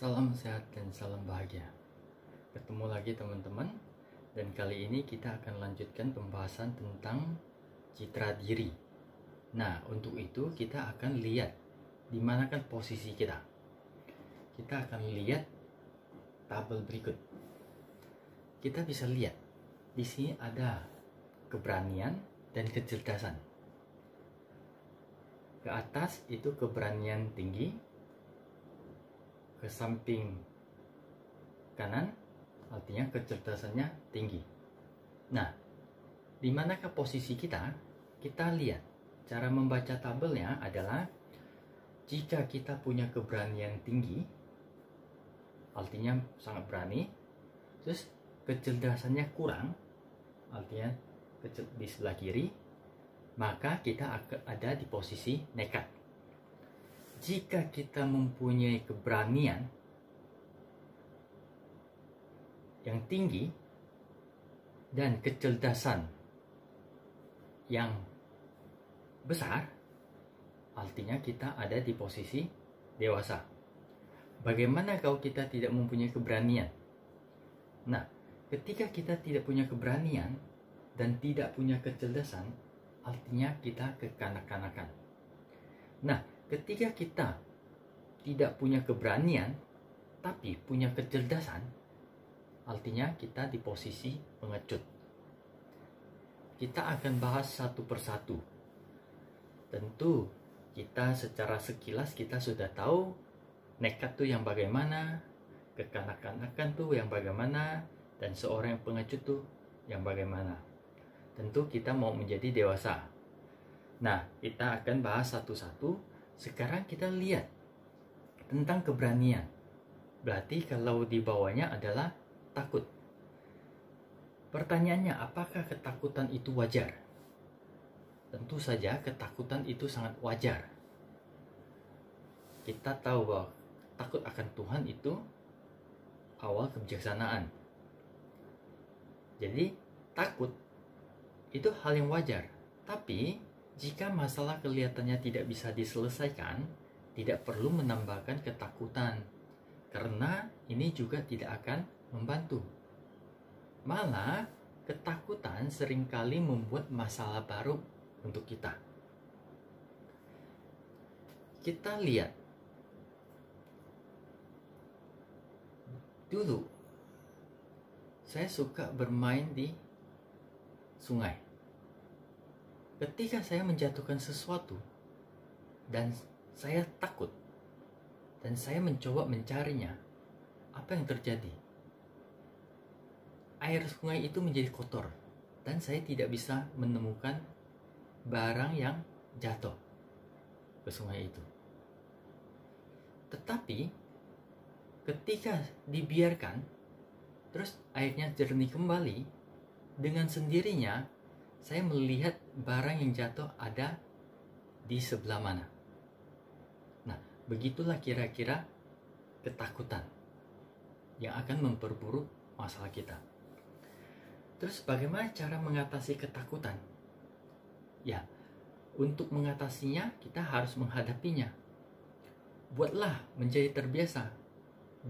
Salam sehat dan salam bahagia. Ketemu lagi teman-teman. Dan kali ini kita akan lanjutkan pembahasan tentang citra diri. Nah, untuk itu kita akan lihat di manakah posisi kita. Kita akan lihat tabel berikut. Kita bisa lihat di sini ada keberanian dan kecerdasan. Ke atas itu keberanian tinggi, ke samping kanan artinya kecerdasannya tinggi. Nah, di manakah posisi kita? Kita lihat cara membaca tabelnya adalah jika kita punya keberanian tinggi artinya sangat berani, terus kecerdasannya kurang artinya di sebelah kiri, maka kita akan ada di posisi nekat. Jika kita mempunyai keberanian yang tinggi dan kecerdasan yang besar, artinya kita ada di posisi dewasa. Bagaimana kalau kita tidak mempunyai keberanian? Nah, ketika kita tidak punya keberanian dan tidak punya kecerdasan, artinya kita kekanak-kanakan. Nah, ketika kita tidak punya keberanian tapi punya kecerdasan, artinya kita di posisi pengecut. Kita akan bahas satu persatu. Tentu kita secara sekilas kita sudah tahu nekat tuh yang bagaimana, kekanak-kanakan tuh yang bagaimana, dan seorang yang pengecut tuh yang bagaimana. Tentu kita mau menjadi dewasa. Nah, kita akan bahas satu-satu. Sekarang kita lihat tentang keberanian. Berarti kalau di bawahnya adalah takut. Pertanyaannya, apakah ketakutan itu wajar? Tentu saja ketakutan itu sangat wajar. Kita tahu bahwa takut akan Tuhan itu awal kebijaksanaan. Jadi takut itu hal yang wajar. Tapi jika masalah kelihatannya tidak bisa diselesaikan, tidak perlu menambahkan ketakutan, karena ini juga tidak akan membantu. Malah ketakutan seringkali membuat masalah baru untuk kita. Kita lihat dulu, saya suka bermain di sungai. Ketika saya menjatuhkan sesuatu dan saya takut dan saya mencoba mencarinya, apa yang terjadi? Air sungai itu menjadi kotor dan saya tidak bisa menemukan barang yang jatuh ke sungai itu. Tetapi ketika dibiarkan terus airnya jernih kembali, dengan sendirinya saya melihat barang yang jatuh ada di sebelah mana. Nah, begitulah kira-kira ketakutan yang akan memperburuk masalah kita. Terus bagaimana cara mengatasi ketakutan? Ya, untuk mengatasinya kita harus menghadapinya. Buatlah menjadi terbiasa.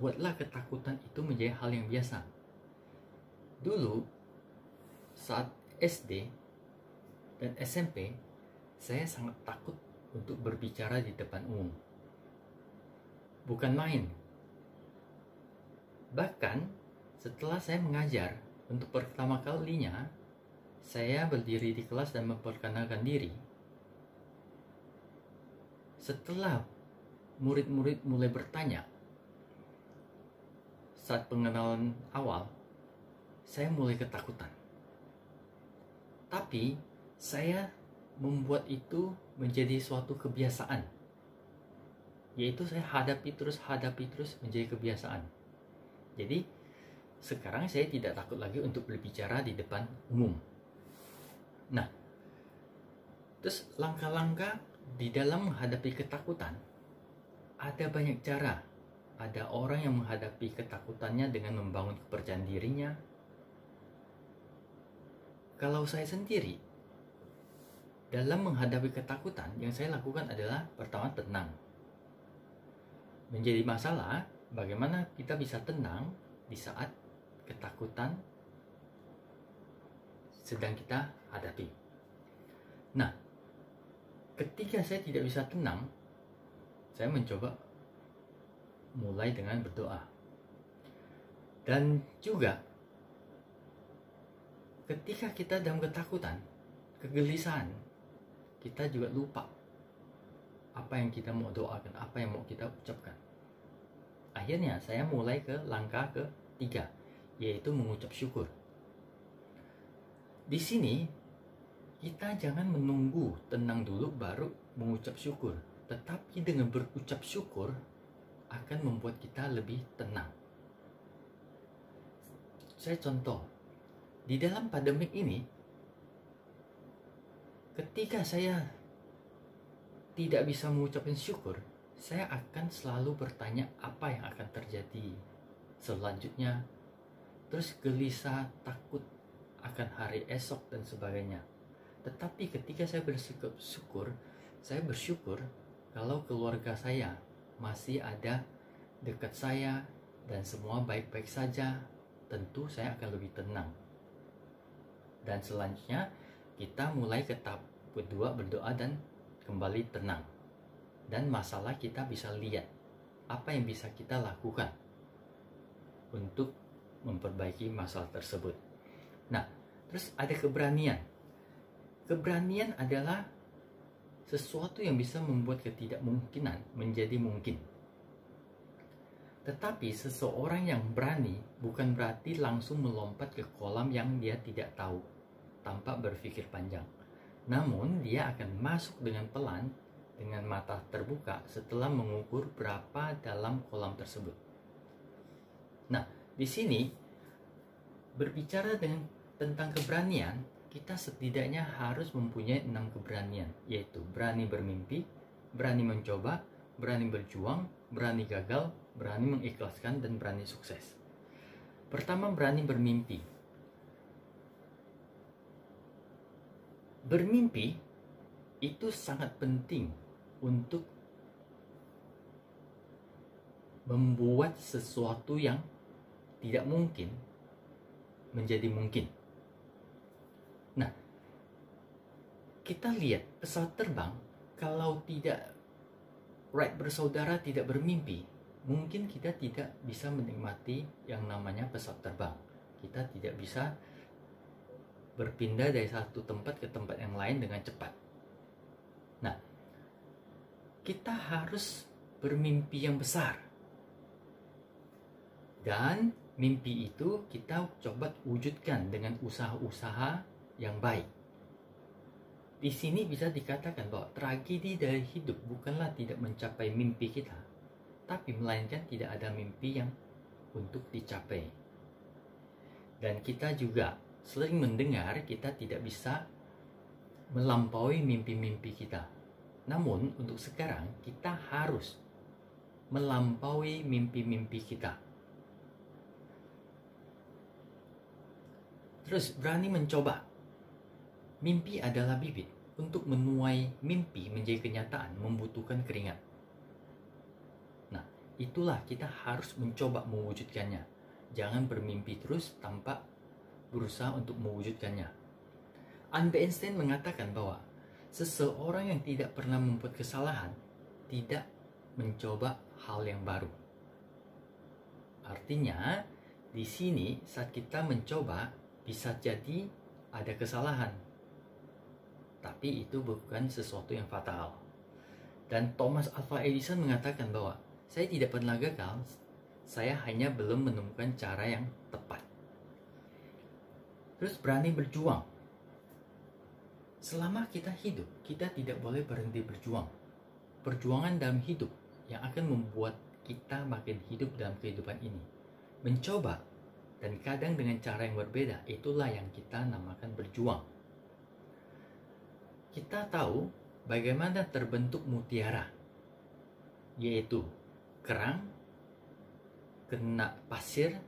Buatlah ketakutan itu menjadi hal yang biasa. Dulu saat SD dan SMP, saya sangat takut untuk berbicara di depan umum. Bukan main. Bahkan setelah saya mengajar untuk pertama kalinya, saya berdiri di kelas dan memperkenalkan diri. Setelah murid-murid mulai bertanya, saat pengenalan awal, saya mulai ketakutan. Tapi saya membuat itu menjadi suatu kebiasaan. Yaitu saya hadapi terus menjadi kebiasaan. Jadi sekarang saya tidak takut lagi untuk berbicara di depan umum. Nah, terus langkah-langkah di dalam menghadapi ketakutan, ada banyak cara. Ada orang yang menghadapi ketakutannya dengan membangun kepercayaan dirinya. Kalau saya sendiri, dalam menghadapi ketakutan, yang saya lakukan adalah pertama tenang. Menjadi masalah, bagaimana kita bisa tenang di saat ketakutan sedang kita hadapi. Nah, ketika saya tidak bisa tenang, saya mencoba mulai dengan berdoa. Dan juga ketika kita dalam ketakutan, kegelisahan, kita juga lupa apa yang kita mau doakan, apa yang mau kita ucapkan. Akhirnya saya mulai ke langkah ketiga, yaitu mengucap syukur. Di sini kita jangan menunggu tenang dulu baru mengucap syukur, tetapi dengan berucap syukur akan membuat kita lebih tenang. Saya contoh, di dalam pandemik ini, ketika saya tidak bisa mengucapkan syukur, saya akan selalu bertanya apa yang akan terjadi selanjutnya, terus gelisah, takut akan hari esok dan sebagainya. Tetapi ketika saya bersyukur, saya bersyukur kalau keluarga saya masih ada dekat saya dan semua baik-baik saja, tentu saya akan lebih tenang. Dan selanjutnya kita mulai ke tahap kedua, berdoa dan kembali tenang. Dan masalah kita bisa lihat apa yang bisa kita lakukan untuk memperbaiki masalah tersebut. Nah, terus ada keberanian. Keberanian adalah sesuatu yang bisa membuat ketidakmungkinan menjadi mungkin. Tetapi seseorang yang berani bukan berarti langsung melompat ke kolam yang dia tidak tahu tanpa berpikir panjang. Namun dia akan masuk dengan pelan, dengan mata terbuka setelah mengukur berapa dalam kolam tersebut. Nah, di sini berbicara tentang keberanian, kita setidaknya harus mempunyai 6 keberanian, yaitu berani bermimpi, berani mencoba, berani berjuang, berani gagal, berani mengikhlaskan, dan berani sukses. Pertama, berani bermimpi. Bermimpi itu sangat penting untuk membuat sesuatu yang tidak mungkin menjadi mungkin. Nah, kita lihat pesawat terbang, kalau tidak Wright bersaudara tidak bermimpi, mungkin kita tidak bisa menikmati yang namanya pesawat terbang. Kita tidak bisa berpindah dari satu tempat ke tempat yang lain dengan cepat. Nah, kita harus bermimpi yang besar. Dan mimpi itu kita coba wujudkan dengan usaha-usaha yang baik. Di sini bisa dikatakan bahwa tragedi dari hidup bukanlah tidak mencapai mimpi kita, tapi melainkan tidak ada mimpi yang untuk dicapai. Dan kita juga sering mendengar kita tidak bisa melampaui mimpi-mimpi kita. Namun untuk sekarang kita harus melampaui mimpi-mimpi kita. Terus berani mencoba. Mimpi adalah bibit. Untuk menuai mimpi menjadi kenyataan membutuhkan keringat. Nah, itulah kita harus mencoba mewujudkannya. Jangan bermimpi terus tanpa berusaha untuk mewujudkannya. Albert Einstein mengatakan bahwa seseorang yang tidak pernah membuat kesalahan tidak mencoba hal yang baru. Artinya, di sini saat kita mencoba bisa jadi ada kesalahan. Tapi itu bukan sesuatu yang fatal. Dan Thomas Alva Edison mengatakan bahwa saya tidak pernah gagal, saya hanya belum menemukan cara yang tepat. Terus berani berjuang. Selama kita hidup, kita tidak boleh berhenti berjuang. Perjuangan dalam hidup yang akan membuat kita makin hidup dalam kehidupan ini. Mencoba dan kadang dengan cara yang berbeda, itulah yang kita namakan berjuang. Kita tahu bagaimana terbentuk mutiara, yaitu kerang kena pasir,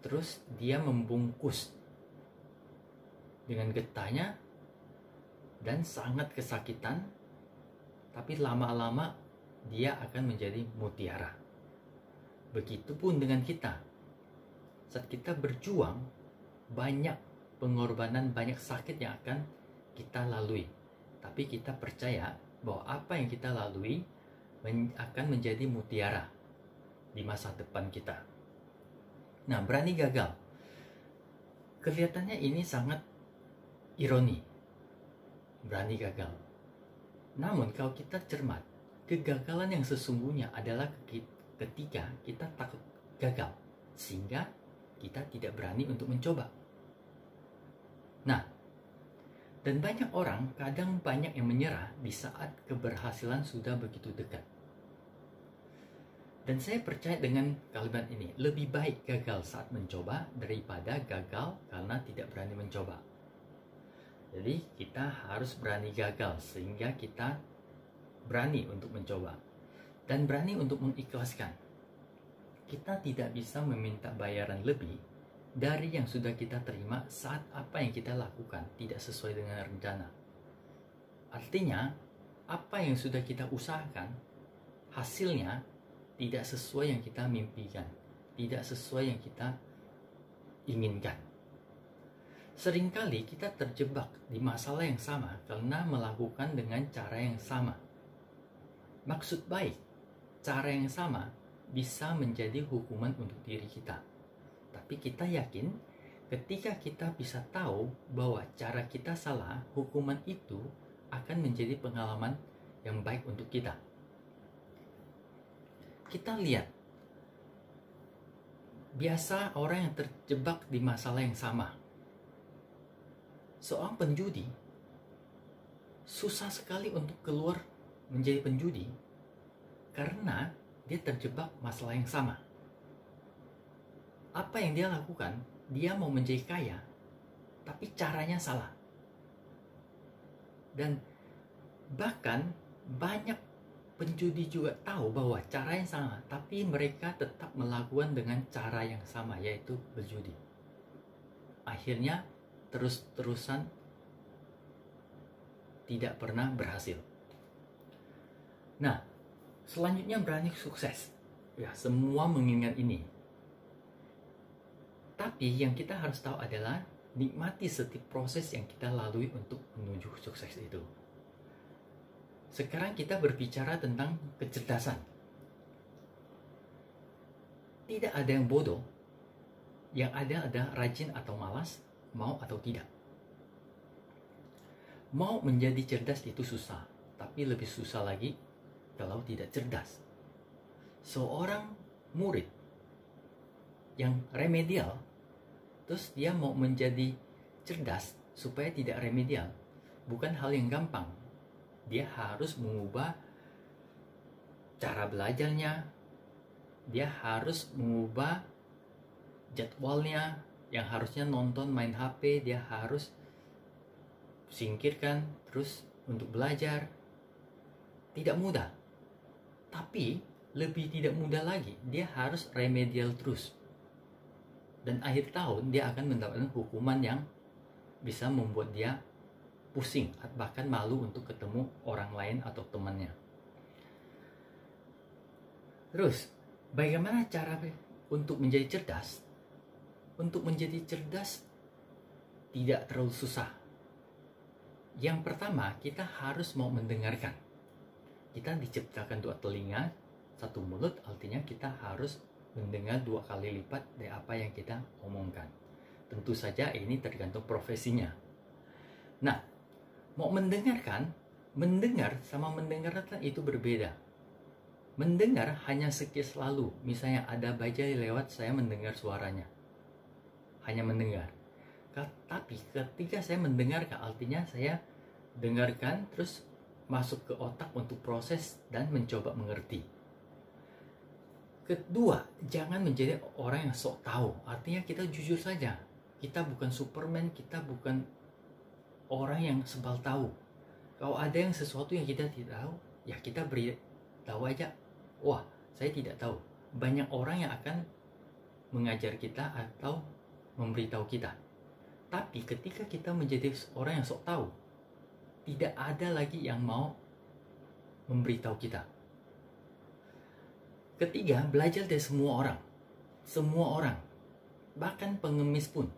terus dia membungkus dengan getahnya dan sangat kesakitan, tapi lama-lama dia akan menjadi mutiara. Begitupun dengan kita. Saat kita berjuang, banyak pengorbanan, banyak sakit yang akan kita lalui. Tapi kita percaya bahwa apa yang kita lalui akan menjadi mutiara di masa depan kita. Nah, berani gagal. Kelihatannya ini sangat ironi. Berani gagal. Namun kalau kita cermat, kegagalan yang sesungguhnya adalah ketika kita takut gagal, sehingga kita tidak berani untuk mencoba. Nah, dan banyak orang kadang banyak yang menyerah di saat keberhasilan sudah begitu dekat. Dan saya percaya dengan kalimat ini, lebih baik gagal saat mencoba daripada gagal karena tidak berani mencoba. Jadi kita harus berani gagal sehingga kita berani untuk mencoba dan berani untuk mengikhlaskan. Kita tidak bisa meminta bayaran lebih dari yang sudah kita terima saat apa yang kita lakukan tidak sesuai dengan rencana. Artinya, apa yang sudah kita usahakan, hasilnya tidak sesuai yang kita mimpikan, tidak sesuai yang kita inginkan. Seringkali kita terjebak di masalah yang sama karena melakukan dengan cara yang sama. Maksud baik, cara yang sama bisa menjadi hukuman untuk diri kita. Tapi kita yakin ketika kita bisa tahu bahwa cara kita salah, hukuman itu akan menjadi pengalaman yang baik untuk kita. Kita lihat, biasa orang yang terjebak di masalah yang sama. Seorang penjudi susah sekali untuk keluar menjadi penjudi karena dia terjebak masalah yang sama. Apa yang dia lakukan? Dia mau menjadi kaya, tapi caranya salah. Dan bahkan banyak penjudi juga tahu bahwa cara yang salah, tapi mereka tetap melakukan dengan cara yang sama, yaitu berjudi. Akhirnya terus-terusan tidak pernah berhasil. Nah, selanjutnya berani sukses. Ya, semua mengingat ini. Tapi yang kita harus tahu adalah nikmati setiap proses yang kita lalui untuk menuju sukses itu. Sekarang kita berbicara tentang kecerdasan. Tidak ada yang bodoh. Yang ada rajin atau malas, mau atau tidak. Mau menjadi cerdas itu susah, tapi lebih susah lagi kalau tidak cerdas. Seorang murid yang remedial, terus dia mau menjadi cerdas supaya tidak remedial, bukan hal yang gampang. Dia harus mengubah cara belajarnya, dia harus mengubah jadwalnya. Yang harusnya nonton main HP, dia harus singkirkan terus untuk belajar. Tidak mudah. Tapi lebih tidak mudah lagi, dia harus remedial terus. Dan akhir tahun dia akan mendapatkan hukuman yang bisa membuat dia pusing, bahkan malu untuk ketemu orang lain atau temannya. Terus, bagaimana cara untuk menjadi cerdas? Untuk menjadi cerdas tidak terlalu susah. Yang pertama, kita harus mau mendengarkan. Kita diciptakan 2 telinga, 1 mulut, artinya kita harus mendengar 2 kali lipat dari apa yang kita omongkan. Tentu saja ini tergantung profesinya. Nah, mau mendengarkan, mendengar sama mendengarkan itu berbeda. Mendengar hanya sekilas lalu, misalnya ada bajai lewat, saya mendengar suaranya. Hanya mendengar. Tapi ketika saya mendengarkan, artinya saya dengarkan terus masuk ke otak untuk proses dan mencoba mengerti. Kedua, jangan menjadi orang yang sok tahu. Artinya kita jujur saja. Kita bukan Superman, kita bukan orang yang sebal tahu. Kalau ada yang sesuatu yang kita tidak tahu, ya kita beri tahu aja. Wah, saya tidak tahu. Banyak orang yang akan mengajar kita atau memberitahu kita. Tapi ketika kita menjadi orang yang sok tahu, tidak ada lagi yang mau memberitahu kita. Ketiga, belajar dari semua orang. Semua orang. Bahkan pengemis pun.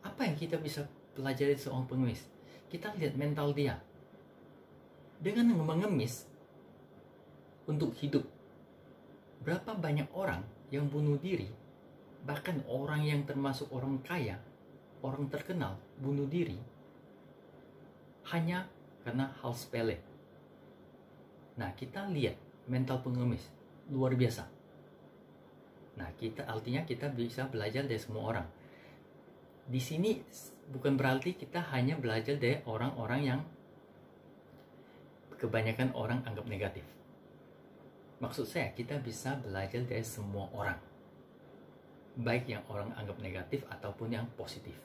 Apa yang kita bisa pelajari dari seorang pengemis? Kita lihat mental dia. Dengan mengemis untuk hidup, berapa banyak orang yang bunuh diri, bahkan orang yang termasuk orang kaya, orang terkenal, bunuh diri hanya karena hal sepele. Nah, kita lihat mental pengemis luar biasa. Nah, artinya kita bisa belajar dari semua orang. Di sini bukan berarti kita hanya belajar dari orang-orang yang kebanyakan orang anggap negatif. Maksud saya, kita bisa belajar dari semua orang, baik yang orang anggap negatif ataupun yang positif.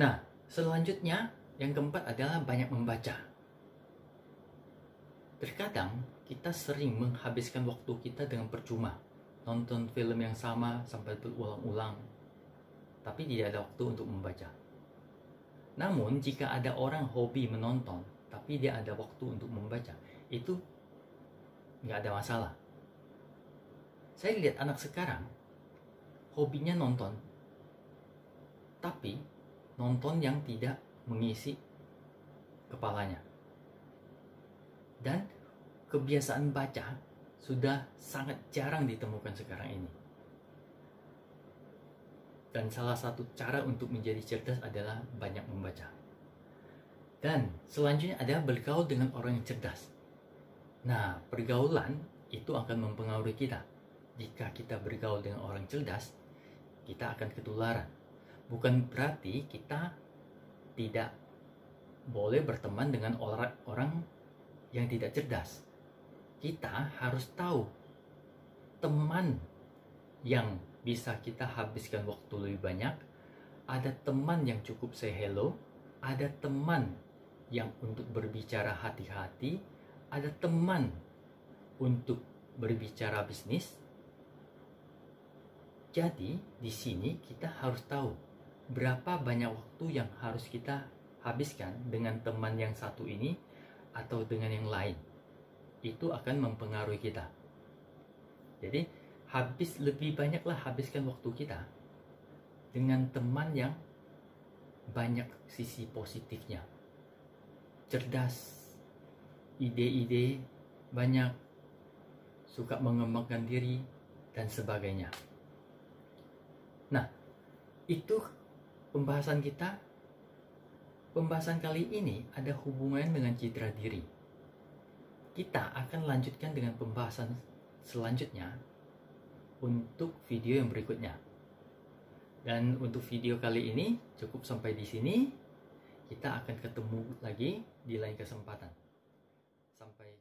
Nah, selanjutnya yang keempat adalah banyak membaca. Terkadang kita sering menghabiskan waktu kita dengan percuma, nonton film yang sama sampai berulang-ulang, tapi tidak ada waktu untuk membaca. Namun jika ada orang hobi menonton, tapi dia ada waktu untuk membaca, itu nggak ada masalah. Saya lihat anak sekarang hobinya nonton, tapi nonton yang tidak mengisi kepalanya. Dan kebiasaan baca sudah sangat jarang ditemukan sekarang ini. Dan salah satu cara untuk menjadi cerdas adalah banyak membaca. Dan selanjutnya ada bergaul dengan orang yang cerdas. Nah, pergaulan itu akan mempengaruhi kita. Jika kita bergaul dengan orang cerdas, kita akan ketularan. Bukan berarti kita tidak boleh berteman dengan orang yang tidak cerdas. Kita harus tahu teman yang bisa kita habiskan waktu lebih banyak. Ada teman yang cukup say hello, ada teman yang untuk berbicara hati-hati, ada teman untuk berbicara bisnis. Jadi di sini kita harus tahu berapa banyak waktu yang harus kita habiskan dengan teman yang satu ini atau dengan yang lain. Itu akan mempengaruhi kita. Jadi lebih banyaklah habiskan waktu kita dengan teman yang banyak sisi positifnya, cerdas, ide-ide banyak, suka mengembangkan diri dan sebagainya. Nah, itu pembahasan kita. Pembahasan kali ini ada hubungan dengan citra diri. Kita akan lanjutkan dengan pembahasan selanjutnya untuk video yang berikutnya. Dan untuk video kali ini cukup sampai di sini. Kita akan ketemu lagi di lain kesempatan. Sampai